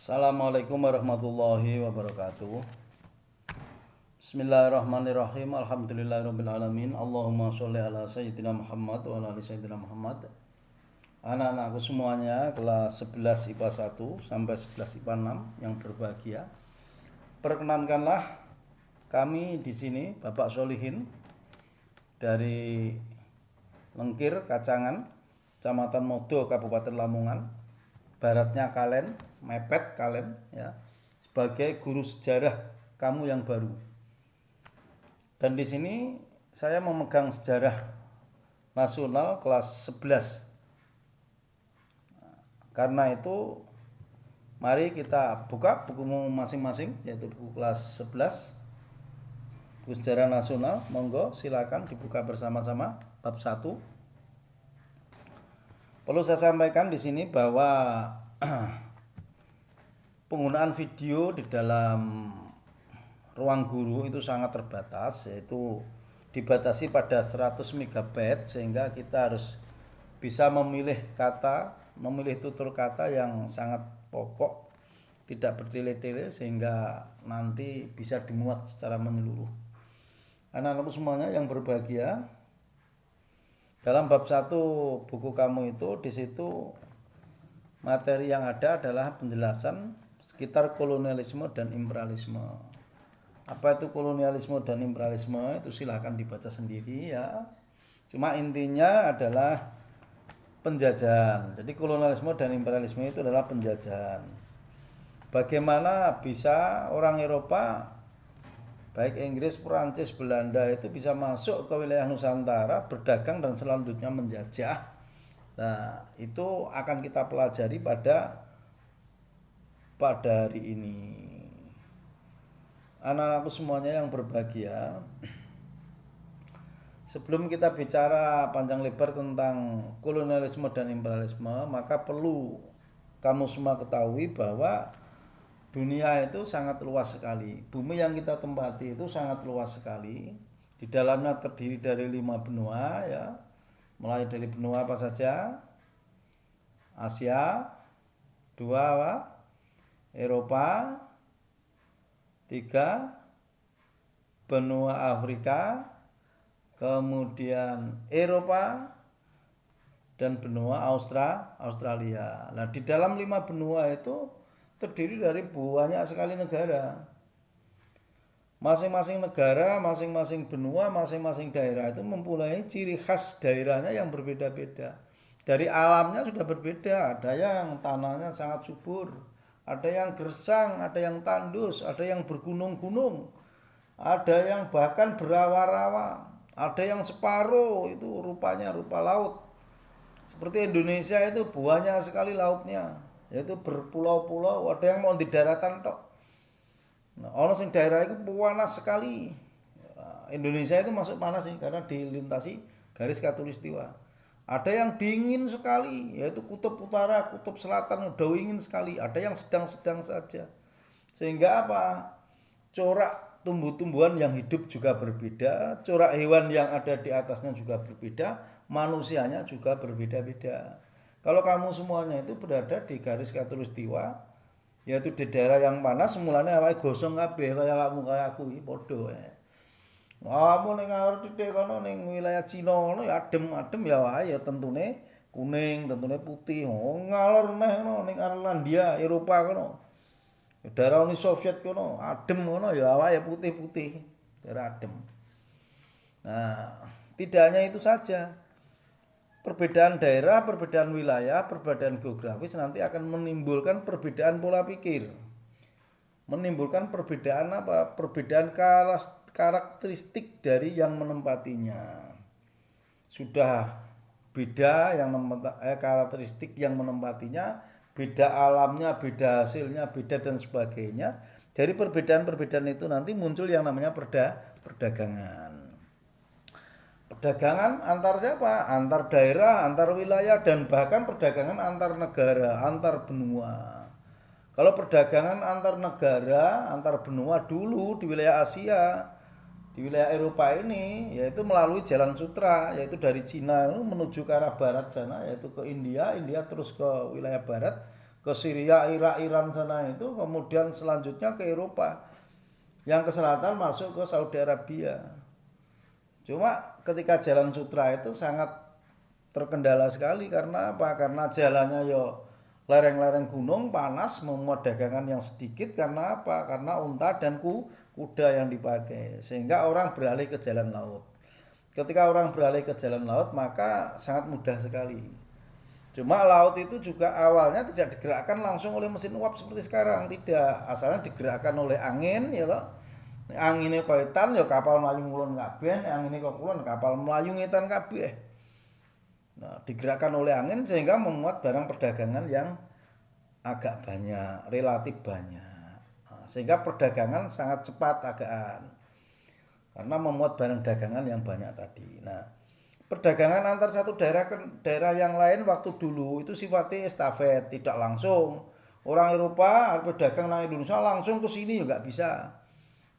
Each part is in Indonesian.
Assalamualaikum warahmatullahi wabarakatuh. Bismillahirrahmanirrahim. Alhamdulillahirabbil alamin. Allahumma sholli ala sayyidina Muhammad wa ala ali sayyidina Muhammad. Anak-anakku semuanya kelas 11 IPA 1 sampai 11 IPA 6 yang berbahagia. Perkenankanlah kami di sini Bapak Solihin dari Lengkir, Kacangan, Kecamatan Modo, Kabupaten Lamongan. Baratnya Kalen, mepet Kalen ya, sebagai guru sejarah kamu yang baru. Dan di sini saya memegang sejarah nasional kelas 11. Karena itu mari kita buka bukumu masing-masing, yaitu buku kelas 11 buku sejarah nasional. Monggo silakan dibuka bersama-sama bab 1. Perlu saya sampaikan di sini bahwa penggunaan video di dalam ruang guru itu sangat terbatas, yaitu dibatasi pada 100 MB, sehingga kita harus bisa memilih kata, memilih tutur kata yang sangat pokok, tidak bertele-tele, sehingga nanti bisa dimuat secara menyeluruh. Anak-anakku semuanya yang berbahagia, dalam bab 1 buku kamu itu, di situ materi yang ada adalah penjelasan sekitar kolonialisme dan imperialisme. Apa itu kolonialisme dan imperialisme? Itu silahkan dibaca sendiri ya. Cuma intinya adalah penjajahan. Jadi kolonialisme dan imperialisme itu adalah penjajahan. Bagaimana bisa orang Eropa, baik Inggris, Perancis, Belanda itu bisa masuk ke wilayah Nusantara, berdagang dan selanjutnya menjajah. Nah, itu akan kita pelajari pada hari ini. Anak-anakku semuanya yang berbahagia, sebelum kita bicara panjang lebar tentang kolonialisme dan imperialisme, maka perlu kamu semua ketahui bahwa dunia itu sangat luas sekali. Bumi yang kita tempati itu sangat luas sekali. Di dalamnya terdiri dari 5 benua ya. Mulai dari benua apa saja? Asia, 2 apa? Eropa, 3 benua Afrika, kemudian Eropa dan benua Australia. Nah, di dalam 5 benua itu terdiri dari banyak sekali negara. Masing-masing negara, masing-masing benua, masing-masing daerah itu mempunyai ciri khas daerahnya yang berbeda-beda. Dari alamnya sudah berbeda, ada yang tanahnya sangat subur, ada yang gersang, ada yang tandus, ada yang bergunung-gunung, ada yang bahkan berawa-rawa, ada yang separuh itu rupanya rupa laut. Seperti Indonesia itu banyak sekali lautnya, yaitu berpulau-pulau, ada yang mau di daratan tok. Nah, ono sing daerah itu panas sekali. Indonesia itu masuk panas sih karena dilintasi garis khatulistiwa. Ada yang dingin sekali, yaitu kutub utara, kutub selatan udah dingin sekali. Ada yang sedang-sedang saja. Sehingga apa? Corak tumbuh-tumbuhan yang hidup juga berbeda, corak hewan yang ada di atasnya juga berbeda, manusianya juga berbeda-beda. Kalau kamu semuanya itu berada di garis khatulistiwa, yaitu di daerah yang panas, mulanya awake gosong kabeh kaya kamu kaya aku iki padha ya. Kamu ning ngarep titik kono ning wilayah Cina ngono ya adem-adem ya wae ya tentune kuning, tentune putih. Oh, ngalor neh ngono ning Irlandia, Eropa kono. Daerah Uni Soviet kono adem ngono ya wae putih-putih, daerah adem. Nah, tidak hanya itu saja. Perbedaan daerah, perbedaan wilayah, perbedaan geografis nanti akan menimbulkan perbedaan pola pikir. Menimbulkan perbedaan apa? Perbedaan karakteristik dari yang menempatinya. Sudah beda yang karakteristik yang menempatinya, beda alamnya, beda hasilnya, beda dan sebagainya. Dari perbedaan-perbedaan itu nanti muncul yang namanya perdagangan. Perdagangan antar siapa? Antar daerah, antar wilayah, dan bahkan perdagangan antar negara, antar benua. Kalau perdagangan antar negara, antar benua dulu di wilayah Asia, di wilayah Eropa ini, yaitu melalui jalan sutra, yaitu dari Cina menuju ke arah barat sana, yaitu ke India, India terus ke wilayah barat, ke Syria, Irak, Iran sana itu, kemudian selanjutnya ke Eropa. Yang ke selatan masuk ke Saudi Arabia. Cuma ketika Jalan Sutra itu sangat terkendala sekali karena apa? Karena jalannya yo lereng-lereng gunung panas, memuat dagangan yang sedikit karena apa? Karena unta dan kuda yang dipakai. Sehingga orang beralih ke jalan laut. Ketika orang beralih ke jalan laut maka sangat mudah sekali. Cuma laut itu juga awalnya tidak digerakkan langsung oleh mesin uap seperti sekarang, tidak. Asalnya digerakkan oleh angin ya toh. Anginnya koitan ya kapal melayu ngulon kabeh, anginnya kok kulon kapal melayu ngetan kabeh. Nah, digerakkan oleh angin sehingga memuat barang perdagangan yang agak banyak, relatif banyak. Nah, sehingga perdagangan sangat cepat agaan. Karena memuat barang dagangan yang banyak tadi. Nah, perdagangan antar satu daerah ke daerah yang lain waktu dulu itu sifatnya estafet, tidak langsung. Orang Eropa harus berdagang nang Indonesia langsung ke sini juga bisa.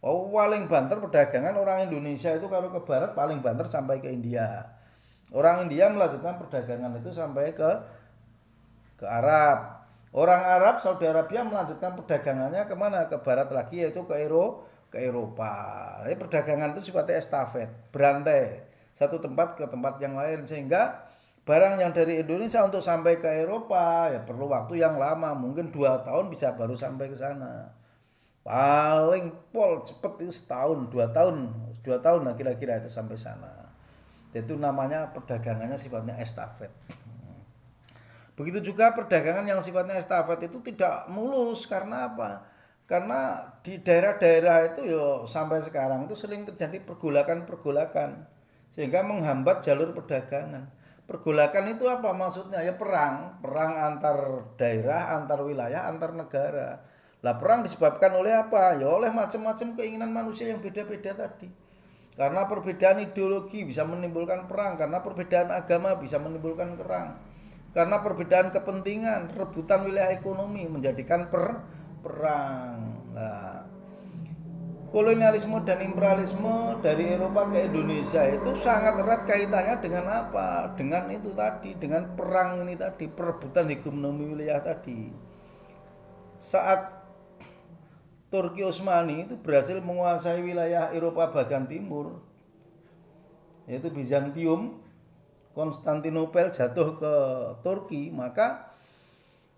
Oh, paling banter perdagangan orang Indonesia itu kalau ke barat paling banter sampai ke India. Orang India melanjutkan perdagangan itu sampai ke Arab. Orang Arab Saudi Arabia melanjutkan perdagangannya kemana? Ke barat lagi yaitu ke Eropa. Jadi perdagangan itu sifatnya estafet, berantai satu tempat ke tempat yang lain sehingga barang yang dari Indonesia untuk sampai ke Eropa ya perlu waktu yang lama, mungkin 2 tahun bisa baru sampai ke sana. Paling pol cepet itu setahun 2 tahun lah kira-kira itu sampai sana. Itu namanya perdagangannya sifatnya estafet. Begitu juga perdagangan yang sifatnya estafet itu tidak mulus karena apa? Karena di daerah-daerah itu yo sampai sekarang itu sering terjadi pergolakan-pergolakan sehingga menghambat jalur perdagangan. Pergolakan itu apa maksudnya? Ya perang antar daerah, antar wilayah, antar negara. Lah perang disebabkan oleh apa? Ya oleh macam-macam keinginan manusia yang beda-beda tadi. Karena perbedaan ideologi bisa menimbulkan perang, karena perbedaan agama bisa menimbulkan perang. Karena perbedaan kepentingan, rebutan wilayah ekonomi menjadikan perang. Nah, kolonialisme dan imperialisme dari Eropa ke Indonesia itu sangat erat kaitannya dengan apa? Dengan itu tadi, dengan perang ini tadi, perebutan ekonomi wilayah tadi. Saat Turki Utsmani itu berhasil menguasai wilayah Eropa bagian timur, yaitu Bizantium, Konstantinopel jatuh ke Turki, maka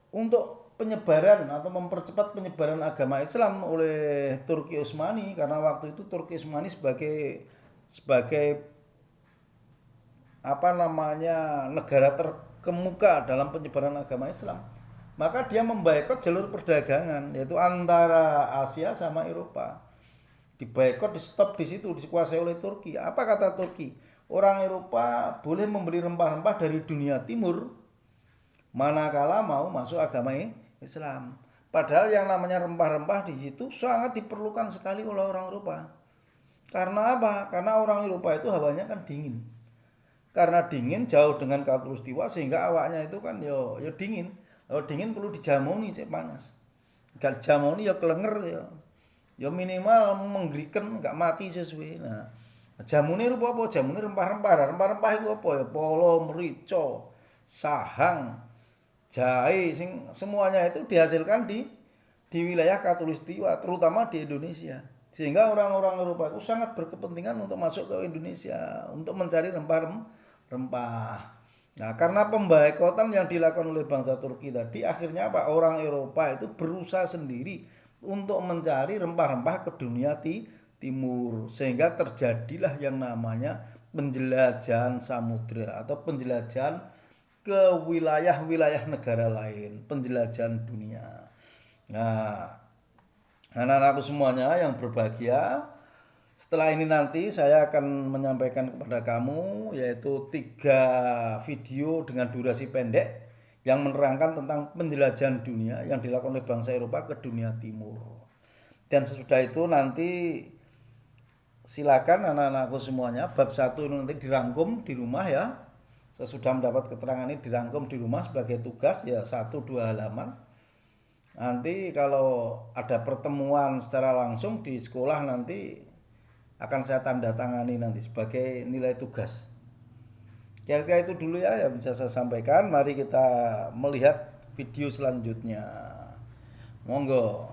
untuk penyebaran atau mempercepat penyebaran agama Islam oleh Turki Utsmani, karena waktu itu Turki Utsmani sebagai negara terkemuka dalam penyebaran agama Islam, maka dia memboikot jalur perdagangan yaitu antara Asia sama Eropa. Diboikot, di stop di situ, dikuasai oleh Turki. Apa kata Turki? Orang Eropa boleh membeli rempah-rempah dari dunia timur manakala mau masuk agama Islam. Padahal yang namanya rempah-rempah di situ sangat diperlukan sekali oleh orang Eropa. Karena apa? Karena orang Eropa itu hawanya kan dingin. Karena dingin jauh dengan khatulistiwa sehingga awaknya itu kan yo dingin. Kalau dingin perlu dijamoni cek panas. Gak jamoni ya kelenger ya. Ya minimal menggerikan enggak mati sesuai. Nah, jamune rupa apa? Jamune rempah-rempah. Rempah-rempah itu apa ya? Polo, merica, sahang, jahe semuanya itu dihasilkan di wilayah khatulistiwa, terutama di Indonesia. Sehingga orang-orang Eropa itu sangat berkepentingan untuk masuk ke Indonesia untuk mencari rempah. Nah, karena pemboikotan yang dilakukan oleh bangsa Turki tadi, akhirnya apa? Orang Eropa itu berusaha sendiri untuk mencari rempah-rempah ke dunia timur, sehingga terjadilah yang namanya penjelajahan samudra atau penjelajahan ke wilayah-wilayah negara lain, penjelajahan dunia. Nah, anak-anakku semuanya yang berbahagia, setelah ini nanti saya akan menyampaikan kepada kamu yaitu 3 video dengan durasi pendek yang menerangkan tentang penjelajahan dunia yang dilakukan oleh bangsa Eropa ke dunia timur. Dan sesudah itu nanti silakan anak-anakku semuanya bab 1 ini nanti dirangkum di rumah ya. Sesudah mendapat keterangan ini dirangkum di rumah sebagai tugas ya 1-2 halaman. Nanti kalau ada pertemuan secara langsung di sekolah nanti akan saya tanda tangani nanti sebagai nilai tugas. Kira-kira itu dulu ya yang bisa saya sampaikan. Mari kita melihat video selanjutnya. Monggo.